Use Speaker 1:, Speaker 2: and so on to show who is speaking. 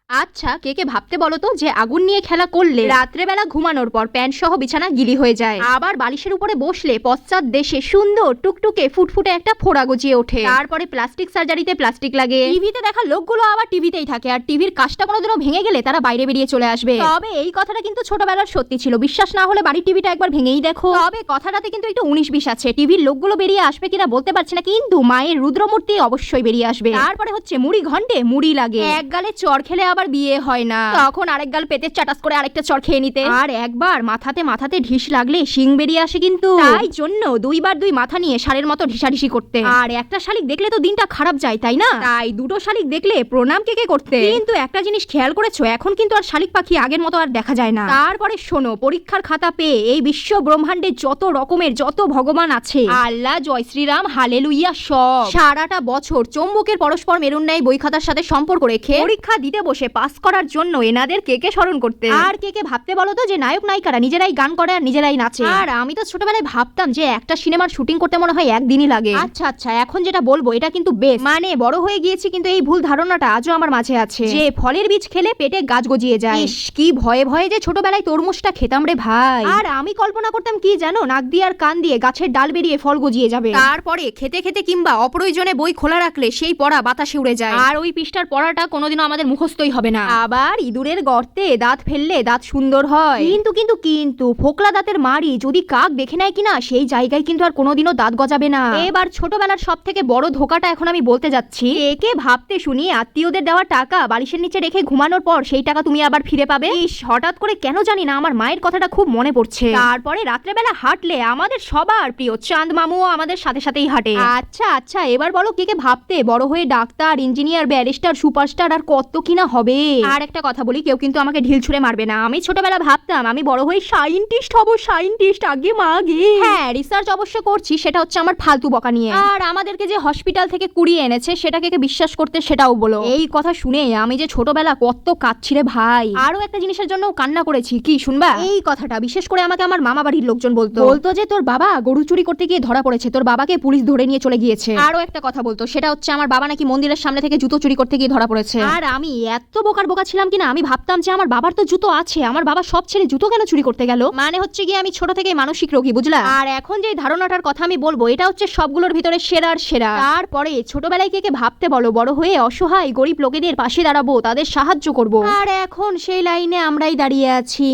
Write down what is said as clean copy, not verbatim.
Speaker 1: আচ্ছা, কে ভাবতে বলো তো যে আগুন নিয়ে খেলা করলে রাত্রেবেলা ঘুমানোর পর প্যান্ট সহ বিছানা গিলি হয়ে যায়, আবার বালিশের উপরে বসলে পশ্চাৎ দেশে সুন্দর টুকটুকে ফুটফুটে একটা ফোড়া গজিয়ে ওঠে, তারপরে প্লাস্টিক সার্জারিতে প্লাস্টিক লাগে, টিভিতে দেখা লোকগুলো আবার টিভিতেই থাকে, আর টিভির কাজটা কোনোদিনও ভেঙে গেলে তারা বাইরে বেরিয়ে চলে আসবে। তবে এই কথাটা কিন্তু ছোটবেলার সত্যি ছিল, বিশ্বাস না হলে বাড়ির টিভিটা একবার ভেঙেই দেখো। তবে কথাটাতে কিন্তু একটু 19-20 আছে, টিভির লোকগুলো বেরিয়ে আসবে কিনা বলতে পারছি না, কিন্তু মায়ের রুদ্রমূর্তি অবশ্যই বেরিয়ে আসবে। তারপরে হচ্ছে মুড়ি ঘন্টে মুড়ি লাগে, এক গালে চড় খেলে আবার বিয়ে হয় না, তখন আরেক গাল পেতে চাটাস করে আরেকটা চড় খেয়ে নিতে, আর একবার মাথাতে ঢিস লাগলে শিং বেরিয়ে আসে, কিন্তু তাই জন্য 2 বার 2 মাথা নিয়ে ষাঁড়ের মতো ঢিসাঢিসি করতে। আর একটা শালিক দেখলে তো দিনটা খারাপ যায়, তাই না? তাই 2টো শালিক দেখলে প্রণাম কে করতে। কিন্তু একটা জিনিস খেয়াল করেছো, এখন কিন্তু আর শালিক পাখি আগের মতো আর দেখা যায় না। তারপরে শোনো, পরীক্ষার খাতা পেয়ে এই বিশ্ব ব্রহ্মাণ্ডে যত রকমের যত ভগবান আছে, আল্লাহ, জয় শ্রীরাম, হালেলুইয়া, সব সারাটা বছর চৌম্বকের পরস্পর মেরুন ন্যায় বই খাতার সাথে সম্পর্ক রেখে পরীক্ষা দিতে বসে পাস করার জন্য এনাদের কে স্মরণ করতে। আর কে ভাবতে বলো তো যে নায়ক নায়িকারা নিজেরাই গান করে আর নিজেরাই নাচে। আর আমি তো ছোটবেলায় ভাবতাম যে একটা সিনেমার শুটিং করতে মনে হয় একদিনই লাগে। আচ্ছা, এখন যেটা বলবো এটা কিন্তু বেশ, মানে বড় হয়ে গিয়েছি, কিন্তু এই ভুল ধারণাটা আজও আমার মাঝে আছে যে ফলের বীজ খেলে পেটে গাছ গজিয়ে যায়। কি ভয়ে ভয়ে যে ছোটবেলায় তরমুজটা খেতাম রে ভাই। আর আমি কল্পনা করতাম কি জানো, নাক দিয়ে আর কান দিয়ে গাছের ডাল বেরিয়ে ফল গজিয়ে যাবে, তারপরে খেতে খেতে কিংবা অপ্রয়োজনে বই খোলা রাখলে সেই পড়া বাতাসে উড়ে যায়, আর ওই পৃষ্ঠার পড়াটা কোনোদিনও আমাদের মুখস্থই হবে না। আবার ইঁদুরের গর্তে দাঁত ফেললে দাঁত সুন্দর হয়, কিন্তু ফোকলা দাঁতের মারি যদি কাক দেখে নেয় কিনা, সেই জায়গায় কিন্তু আর কোনোদিনও দাঁত গজাবে না। এবার ছোটবেলার সব থেকে বড় ধোকাটা এখন আমি বলতে যাচ্ছি। কে ভাবতে শুনি আত্মীয়দের দেওয়া টাকা বালিশের নিচে রেখে ঘুমানোর পর সেই টাকা তুমি আবার ফিরে পাবে। হঠাৎ করে কেন জানি না আমার মায়ের কথাটা খুব মনে পড়ছে। তারপরে রাত্রেবেলা হাঁটলে আমাদের সবার প্রিয় চাঁদ মামুও আমাদের সাথে সাথেই হাঁটে। আচ্ছা, এবার বলো কে ভাবতে বড় হয়ে ডাক্তার, ইঞ্জিনিয়ার, ব্যারিস্টার, সুপারস্টার আর কত কিনা হবে। আর একটা কথা বলি, কেউ কিন্তু আমাকে ঢিল ছুঁড়ে মারবে না। আমি ছোটবেলা ভাবতাম আমি বড় হয়ে সায়েন্টিস্ট হব, সায়েন্টিস্ট আগে মাগে। হ্যাঁ, রিসার্চ অবশ্য করছি, সেটা হচ্ছে আমার ফালতু বকা নিয়ে। আর আমাদেরকে যে হসপিটাল থেকে কুড়িয়ে এনেছে সেটাকে বিশ্বাস করতে, সেটাও বলো। এই কথা শুনে আমি যে ছোটবেলা কত কাঁদছি রে ভাই। আরো একটা জিনিসের জন্য কান্না করেছি, কি শুনবা? এই কথাটা বিশেষ করে আমাকে আমার মামা বাড়ির লোকজন বলতো যে তোর বাবা গরু চুরি করতে গিয়ে ধরা পড়েছে, তোর বাবাকে পুলিশ ধরে নিয়ে চলে গিয়েছে। আরো একটা কথা বলতো, সেটা হচ্ছে আমার বাবা নাকি মন্দিরের সামনে থেকে জুতো চুরি করতে গিয়ে ধরা পড়েছে। আর আমি এত বোকা ছিলাম কিনা, আমি ভাবতাম যে আমার বাবার তো জুতো আছে, আমার বাবা সব ছেড়ে জুতো কেন চুরি করতে গেল। মানে হচ্ছে গিয়ে আমি ছোট থেকে মানসিক রোগী, বুঝলা? আর এখন যে ধারণাটার কথা আমি বলবো, এটা হচ্ছে সবগুলোর ভিতরে সেরার সেরা। তারপরে ছোটবেলায় কে ভাবতে বলো বড় হয়ে অসহায় গরিব লোকেদের পাশে দাঁড়াবো, তাদের সাহায্য করব। আর এখন সেই লাইনে আমরাই দাঁড়িয়ে আছি।